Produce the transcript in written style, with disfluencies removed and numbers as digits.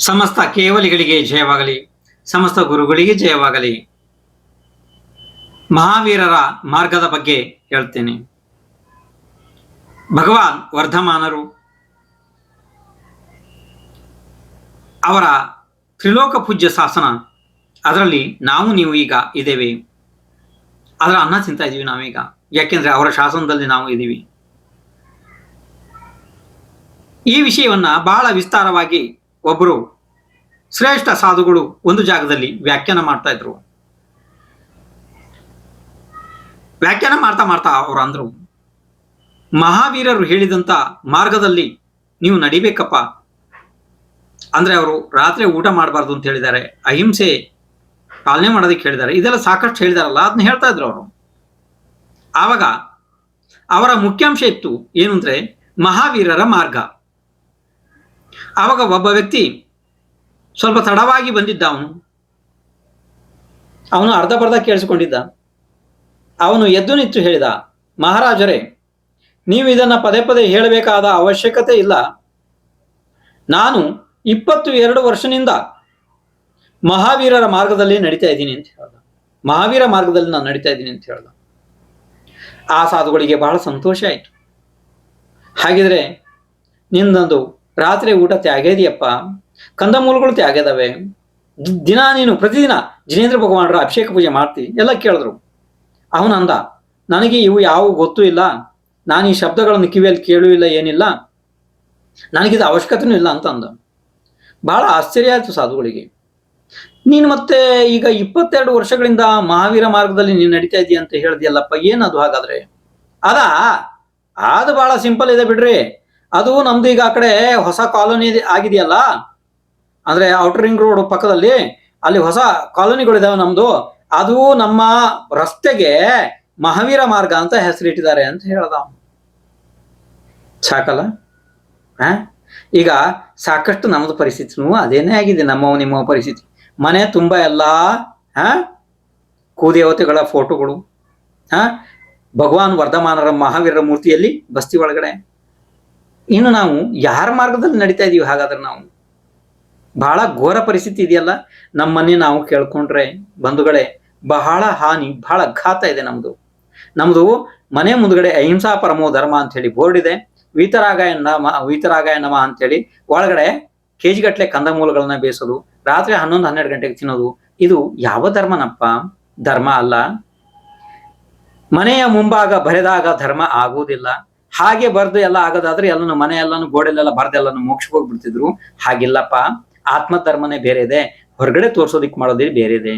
ಸಮಸ್ತ ಕೇವಲಿಗಳಿಗೆ ಜಯವಾಗಲಿ, ಸಮಸ್ತ ಗುರುಗಳಿಗೆ ಜಯವಾಗಲಿ. ಮಹಾವೀರರ ಮಾರ್ಗದ ಬಗ್ಗೆ ಹೇಳ್ತೇನೆ. ಭಗವಾನ್ ವರ್ಧಮಾನರು ಅವರ ತ್ರಿಲೋಕ ಪೂಜ್ಯ ಶಾಸನ, ಅದರಲ್ಲಿ ನಾವು ನೀವು ಈಗ ಇದ್ದೇವೆ. ಅದರ ಅನ್ನ ತಿಂತಾ ಇದ್ದೀವಿ ನಾವೀಗ, ಯಾಕೆಂದ್ರೆ ಅವರ ಶಾಸನದಲ್ಲಿ ನಾವು ಇದ್ದೀವಿ. ಈ ವಿಷಯವನ್ನ ಬಹಳ ವಿಸ್ತಾರವಾಗಿ ಒಬ್ಬರು ಶ್ರೇಷ್ಠ ಸಾಧುಗಳು ಒಂದು ಜಾಗದಲ್ಲಿ ವ್ಯಾಖ್ಯಾನ ಮಾಡ್ತಾ ಇದ್ರು. ವ್ಯಾಖ್ಯಾನ ಮಾಡ್ತಾ ಮಾಡ್ತಾ ಅವರು ಅಂದ್ರು, ಮಹಾವೀರರು ಹೇಳಿದಂತ ಮಾರ್ಗದಲ್ಲಿ ನೀವು ನಡಿಬೇಕಪ್ಪ. ಅಂದ್ರೆ ಅವರು ರಾತ್ರಿ ಊಟ ಮಾಡಬಾರ್ದು ಅಂತ ಹೇಳಿದ್ದಾರೆ, ಅಹಿಂಸೆ ಪಾಲನೆ ಮಾಡೋದಕ್ಕೆ ಹೇಳಿದ್ದಾರೆ, ಇದೆಲ್ಲ ಸಾಕಷ್ಟು ಹೇಳಿದಾರಲ್ಲ, ಅದನ್ನ ಹೇಳ್ತಾ ಇದ್ರು ಅವರು. ಆವಾಗ ಅವರ ಮುಖ್ಯಾಂಶ ಇತ್ತು ಏನು ಅಂದ್ರೆ ಮಹಾವೀರರ ಮಾರ್ಗ. ಆವಾಗ ಒಬ್ಬ ವ್ಯಕ್ತಿ ಸ್ವಲ್ಪ ತಡವಾಗಿ ಬಂದಿದ್ದ, ಅವನು ಅರ್ಧ ಬರ್ಧ ಕೇಳಿಸಿಕೊಂಡಿದ್ದ. ಅವನು ಎದ್ದು ನಿಂತು ಹೇಳಿದ, ಮಹಾರಾಜರೇ, ನೀವು ಇದನ್ನ ಪದೇ ಪದೇ ಹೇಳಬೇಕಾದ ಅವಶ್ಯಕತೆ ಇಲ್ಲ. ನಾನು 22 ವರ್ಷದಿಂದ ಮಹಾವೀರರ ಮಾರ್ಗದಲ್ಲಿ ನಡೀತಾ ಇದ್ದೀನಿ ಅಂತ ಹೇಳ್ದ. ಮಹಾವೀರ ಮಾರ್ಗದಲ್ಲಿ ನಾನು ನಡೀತಾ ಇದ್ದೀನಿ ಅಂತ ಹೇಳ್ದ. ಆ ಸಾಧುಗಳಿಗೆ ಬಹಳ ಸಂತೋಷ ಆಯ್ತು. ಹಾಗಿದ್ರೆ ನಿಂದೊಂದು ರಾತ್ರಿ ಊಟ ತ್ಯಾಗೇದಿಯಪ್ಪ, ಕಂದಮೂಲಗಳು ತ್ಯಾಗದವೆ, ದಿನ ನೀನು ಪ್ರತಿದಿನ ಜಿನೇಂದ್ರ ಭಗವಾನರ ಅಭಿಷೇಕ ಪೂಜೆ ಮಾಡ್ತಿ ಎಲ್ಲ ಕೇಳಿದ್ರು. ಅವನಂದ, ನನಗೆ ಇವು ಯಾವ ಗೊತ್ತೂ ಇಲ್ಲ, ನಾನು ಈ ಶಬ್ದಗಳನ್ನು ಕಿವಿಯಲ್ಲಿ ಕೇಳೂ ಇಲ್ಲ, ಏನಿಲ್ಲ, ನನಗಿದು ಅವಶ್ಯಕತೆನೂ ಇಲ್ಲ ಅಂತ ಅಂದ. ಬಹಳ ಆಶ್ಚರ್ಯ ಆಯ್ತು ಸಾಧುಗಳಿಗೆ. ನೀನು ಮತ್ತೆ ಈಗ 22 ವರ್ಷಗಳಿಂದ ಮಹಾವೀರ ಮಾರ್ಗದಲ್ಲಿ ನೀನು ನಡೀತಾ ಇದೀಯ ಅಂತ ಹೇಳ್ದಿಯಲ್ಲಪ್ಪ, ಏನದು ಹಾಗಾದ್ರೆ? ಅದು ಬಹಳ ಸಿಂಪಲ್ ಇದೆ ಬಿಡ್ರಿ. ಅದು ನಮ್ದು ಈಗ ಆ ಕಡೆ ಹೊಸ ಕಾಲೋನಿ ಆಗಿದೆಯಲ್ಲ, ಅಂದ್ರೆ ಔಟರ್ ರಿಂಗ್ ರೋಡ್ ಪಕ್ಕದಲ್ಲಿ ಅಲ್ಲಿ ಹೊಸ ಕಾಲೋನಿಗಳಿದಾವೆ ನಮ್ದು, ಅದು ನಮ್ಮ ರಸ್ತೆಗೆ ಮಹಾವೀರ ಮಾರ್ಗ ಅಂತ ಹೆಸರಿಟ್ಟಿದ್ದಾರೆ ಅಂತ ಹೇಳ್ದ. ಸಾಕಲ್ಲ? ಈಗ ಸಾಕಷ್ಟು ನಮ್ಮದು ಪರಿಸ್ಥಿತಿನೂ ಅದೇನೇ ಆಗಿದೆ, ನಿಮ್ಮ ಪರಿಸ್ಥಿತಿ. ಮನೆ ತುಂಬಾ ಎಲ್ಲ ಕುದೇವತೆಗಳ ಫೋಟೋಗಳು, ಭಗವಾನ್ ವರ್ಧಮಾನರ ಮಹಾವೀರರ ಮೂರ್ತಿಯಲ್ಲಿ ಬಸ್ತಿ ಒಳಗಡೆ. ಇನ್ನು ನಾವು ಯಾರ ಮಾರ್ಗದಲ್ಲಿ ನಡೀತಾ ಇದೀವಿ ಹಾಗಾದ್ರೆ? ನಾವು ಬಹಳ ಘೋರ ಪರಿಸ್ಥಿತಿ ಇದೆಯಲ್ಲ. ನಮ್ಮನ್ನೇ ನಾವು ಕೇಳ್ಕೊಂಡ್ರೆ ಬಂಧುಗಳೇ, ಬಹಳ ಹಾನಿ, ಬಹಳ ಘಾತ ಇದೆ ನಮ್ದು ಮನೆ ಮುಂದ್ಗಡೆ ಅಹಿಂಸಾ ಪರಮೋ ಧರ್ಮ ಅಂತ ಹೇಳಿ ಬೋರ್ಡ್ ಇದೆ, ವೀತರಾಗಾಯ ನಮ ಅಂತ ಹೇಳಿ ಒಳಗಡೆ ಕೆಜಿಗಟ್ಲೆ ಕಂದಮೂಲಗಳನ್ನ ಬೇಯಿಸೋದು, ರಾತ್ರಿ 11-12 ಗಂಟೆಗೆ ತಿನ್ನೋದು, ಇದು ಯಾವ ಧರ್ಮನಪ್ಪ? ಧರ್ಮ ಅಲ್ಲ. ಮನೆಯ ಮುಂಭಾಗ ಬರೆದಾಗ ಧರ್ಮ ಆಗುವುದಿಲ್ಲ. ಹಾಗೆ ಬರ್ದು ಎಲ್ಲ ಆಗೋದಾದ್ರೆ ಎಲ್ಲನು ಮನೆ ಎಲ್ಲಾನು ಗೋಡೆಲೆಲ್ಲ ಬರ್ದೆಲ್ಲಾನು ಮೋಕ್ಷಕ್ಕೆ ಹೋಗ್ಬಿಡ್ತಿದ್ರು. ಹಾಗಿಲ್ಲಪ್ಪ, ಆತ್ಮಧರ್ಮನೇ ಬೇರೆ ಇದೆ, ಹೊರಗಡೆ ತೋರ್ಸೋದಿಕ್ ಮಾಡೋದೇ ಬೇರೆ ಇದೆ.